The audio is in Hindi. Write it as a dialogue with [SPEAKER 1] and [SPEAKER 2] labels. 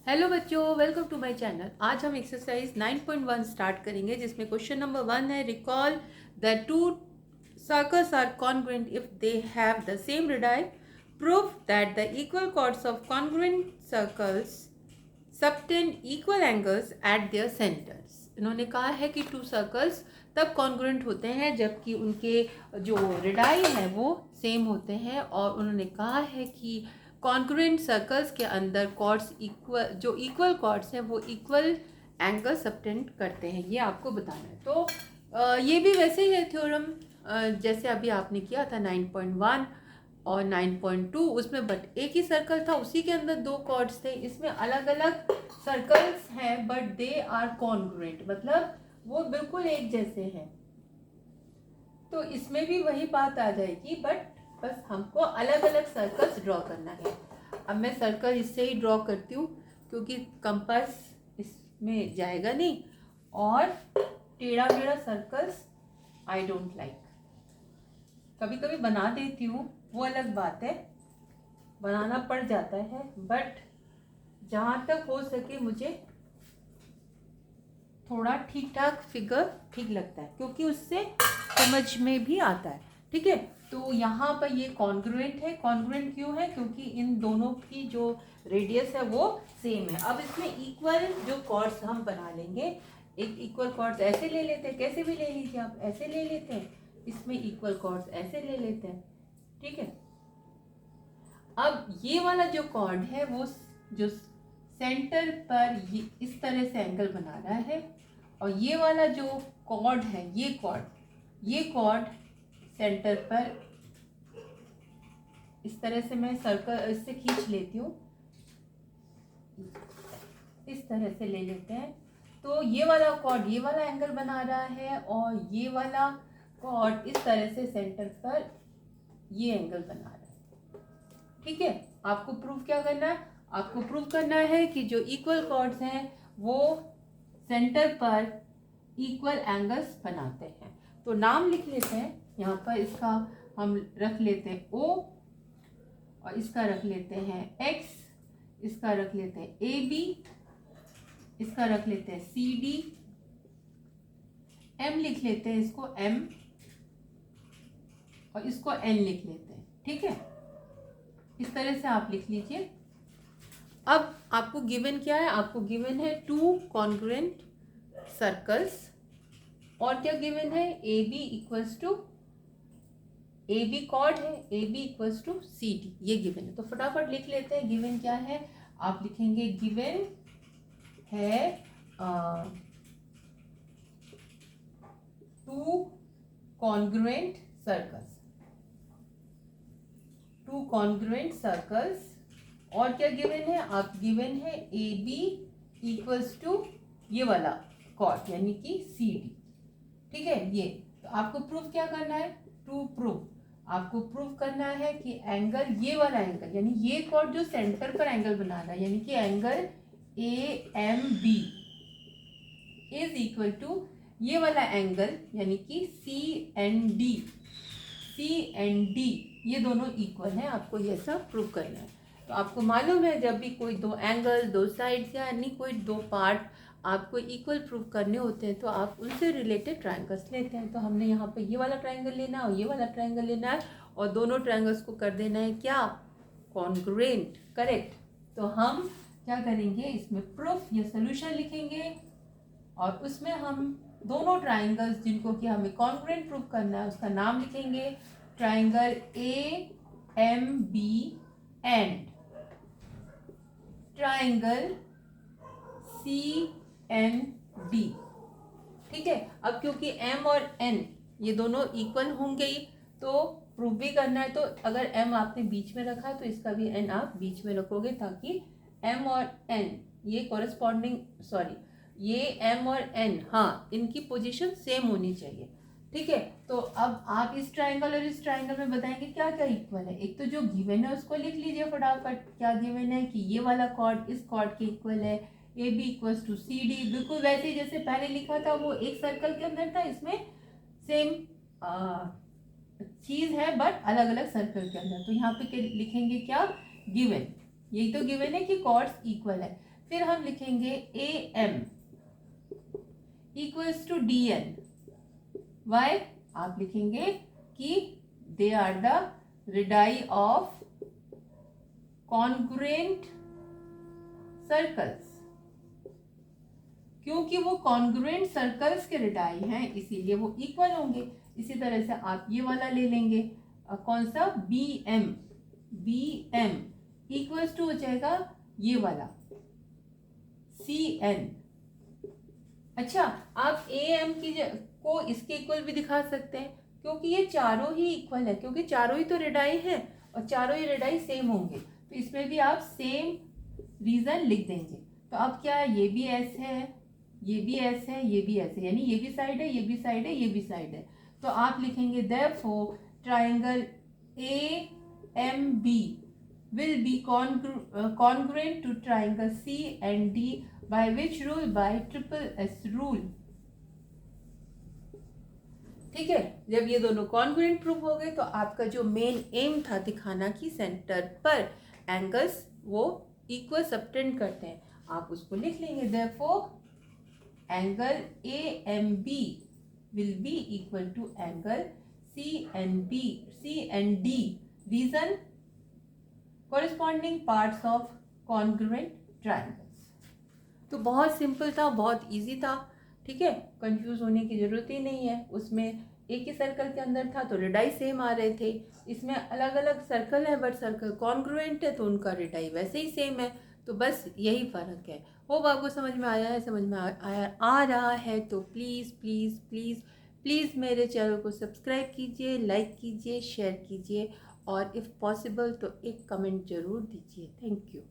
[SPEAKER 1] हेलो बच्चों, वेलकम टू माय चैनल। आज हम एक्सरसाइज 9.1 स्टार्ट करेंगे, जिसमें क्वेश्चन नंबर 1 है, recall the two circles are congruent if they have the same radii. Prove that the equal chords of congruent circles subtend equal angles at their centres. इन्होंने कहा है कि टू सर्कल्स तब कॉन्ग्रुएंट होते हैं जबकि उनके जो रेडियाई है वो सेम होते हैं, और उन्होंने कहा है कि कॉन्ग्रुएंट सर्कल्स के अंदर कॉर्ड्स इक्वल कॉर्ड्स हैं वो इक्वल एंगल सबटेंड करते हैं। ये आपको बताना है। तो ये भी वैसे ही है थ्योरम जैसे अभी आपने किया था 9.1 और 9.2, उसमें बट एक ही सर्कल था, उसी के अंदर दो कॉर्ड्स थे। इसमें अलग अलग सर्कल्स हैं बट दे आर कॉन्ग्रुएंट, मतलब वो बिल्कुल एक जैसे हैं। तो इसमें भी वही बात आ जाएगी, बट बस हमको अलग अलग सर्कल्स ड्रॉ करना है। अब मैं सर्कल इससे ही ड्रॉ करती हूँ क्योंकि कंपास इसमें जाएगा नहीं, और टेढ़ा मेढ़ा सर्कल्स आई डोंट लाइक। कभी कभी बना देती हूँ, वो अलग बात है, बनाना पड़ जाता है, बट जहाँ तक हो सके मुझे थोड़ा ठीक ठाक फिगर ठीक लगता है क्योंकि उससे समझ में भी आता है। ठीक है, तो यहाँ पर ये कॉन्ग्रुएंट है। कॉन्ग्रुएंट क्यों है? क्योंकि इन दोनों की जो रेडियस है वो सेम है। अब इसमें इक्वल जो कॉर्ड्स हम बना लेंगे, एक इक्वल कॉर्ड्स ऐसे ले लेते हैं, कैसे भी ले लीजिए आप, ऐसे ले लेते हैं, इसमें इक्वल कॉर्ड्स ऐसे ले लेते हैं। ठीक है, अब ये वाला जो कॉर्ड है वो जो सेंटर पर ये इस तरह से एंगल बना रहा है, और ये वाला जो कॉर्ड है, ये कॉर्ड सेंटर पर इस तरह से मैं सर्कल इससे खींच लेती हूँ, इस तरह से ले लेते हैं। तो ये वाला कॉर्ड ये वाला एंगल बना रहा है, और ये वाला कॉर्ड इस तरह से सेंटर पर ये एंगल बना रहा है। ठीक है, आपको प्रूव क्या करना है? आपको प्रूव करना है कि जो इक्वल कॉर्ड्स हैं वो सेंटर पर इक्वल एंगल्स बनाते हैं। तो नाम लिख लेते हैं यहाँ पर, इसका हम रख लेते हैं O, और इसका रख लेते हैं X, इसका रख लेते हैं AB, इसका रख लेते हैं CD, M लिख लेते हैं इसको M, और इसको N लिख लेते हैं। ठीक है, इस तरह से आप लिख लीजिए। अब आपको गिवन क्या है? आपको गिवन है टू कॉन्ग्रुएंट सर्कल्स, और क्या गिवन है? A B equals to, A B chord है, A B equals to C D, ये गिवन है। तो फटाफट लिख लेते हैं गिवन क्या है। आप लिखेंगे गिवन है two congruent circles, two congruent circles, और क्या गिवन है? आप गिवन है ए बी इक्वल्स टू ये वाला कॉर्ड यानी कि सी डी। ठीक है, ये तो आपको प्रूफ क्या करना है? टू प्रूफ आपको प्रूफ करना है कि एंगल, ये वाला एंगल यानी ये कॉर्ड जो सेंटर पर एंगल बना रहा है, यानी कि angle A M B is equal to ये वाला एंगल यानी कि C and D, C and D ये दोनों इक्वल हैं। आपको ये सब प्रूव करना है। तो आपको मालूम है जब भी कोई दो एंगल, दो साइड्स यानी कोई दो पार्ट आपको इक्वल प्रूव करने होते हैं तो आप उनसे रिलेटेड ट्रायंगल्स लेते हैं। तो हमने यहाँ पे ये वाला ट्रायंगल लेना है और ये वाला ट्रायंगल लेना है, और दोनों ट्रायंगल्स को कर देना है क्या? कॉन्ग्रुएंट। करेक्ट। तो हम क्या करेंगे, इसमें प्रूफ या सोल्यूशन लिखेंगे, और उसमें हम दोनों ट्रायंगल्स जिनको कि हमें कॉन्ग्रुएंट प्रूव करना है उसका नाम लिखेंगे, triangle A M B and triangle C N D. ठीक है, अब क्योंकि m और n ये दोनों इक्वल होंगे ही, तो प्रूफ भी करना है। तो अगर m आपने बीच में रखा है तो इसका भी n आप बीच में रखोगे, ताकि m और n ये कॉरेस्पॉन्डिंग, सॉरी, ये m और n, हाँ, इनकी पोजीशन सेम होनी चाहिए। ठीक है, तो अब आप इस ट्रायंगल और इस ट्रायंगल में बताएंगे क्या क्या इक्वल है। एक तो जो गिवन है उसको लिख लीजिए फटाफट। क्या गिवन है? कि ये वाला कॉर्ड इस कॉर्ड के इक्वल है, A B equals to C D, बिल्कुल वैसे ही जैसे पहले लिखा था, वो एक सर्कल के अंदर था, इसमें सेम चीज है बट अलग अलग सर्कल के अंदर। तो यहाँ पे लिखेंगे क्या? गिवन, यही तो गिवन है कि कॉर्ड्स इक्वल है। फिर हम लिखेंगे A M equals to D N. Why? आप लिखेंगे कि they are the radii of congruent circles. क्योंकि वो कॉन्ग्रुएंट सर्कल्स के रेडाई हैं इसीलिए वो इक्वल होंगे। इसी तरह से आप ये वाला ले लेंगे, कौन सा, बी एम इक्वल्स टू हो जाएगा ये वाला सी एन। अच्छा, आप ए एम की को इसके इक्वल भी दिखा सकते हैं क्योंकि ये चारों ही इक्वल है, क्योंकि चारों ही तो रेडाई है और चारों ही रेडाई सेम होंगे, तो इसमें भी आप सेम रीजन लिख देंगे। तो अब क्या है, ये भी एस है, ये भी एस है, ये भी एस है, यानी ये भी साइड है, ये भी साइड है, ये भी साइड है। तो आप लिखेंगे therefore triangle A M B will be congruent to triangle C and D by which rule? by triple S rule। ठीक है, जब ये दोनों कॉन्ग्रुएंट प्रूफ हो गए तो आपका जो मेन एम था दिखाना कि सेंटर पर एंगल्स वो इक्वल सबटेंड करते हैं, आप उसको लिख लेंगे। Therefore angle A M B will be equal to angle C and D. Reason? corresponding parts of congruent triangles। तो बहुत सिंपल था, बहुत इजी था, ठीक है, कंफ्यूज होने की ज़रूरत ही नहीं है। उसमें एक ही सर्कल के अंदर था तो रेडाई सेम आ रहे थे, इसमें अलग अलग सर्कल है बट सर्कल कॉन्ग्रुएंट है तो उनका रेडाई वैसे ही सेम है, तो बस यही फ़र्क है। होप आपको समझ में आया है, समझ में आ रहा है तो प्लीज़ प्लीज़ प्लीज़ प्लीज़ मेरे चैनल को सब्सक्राइब कीजिए, लाइक कीजिए, शेयर कीजिए और इफ़ पॉसिबल तो एक कमेंट ज़रूर दीजिए। Thank you.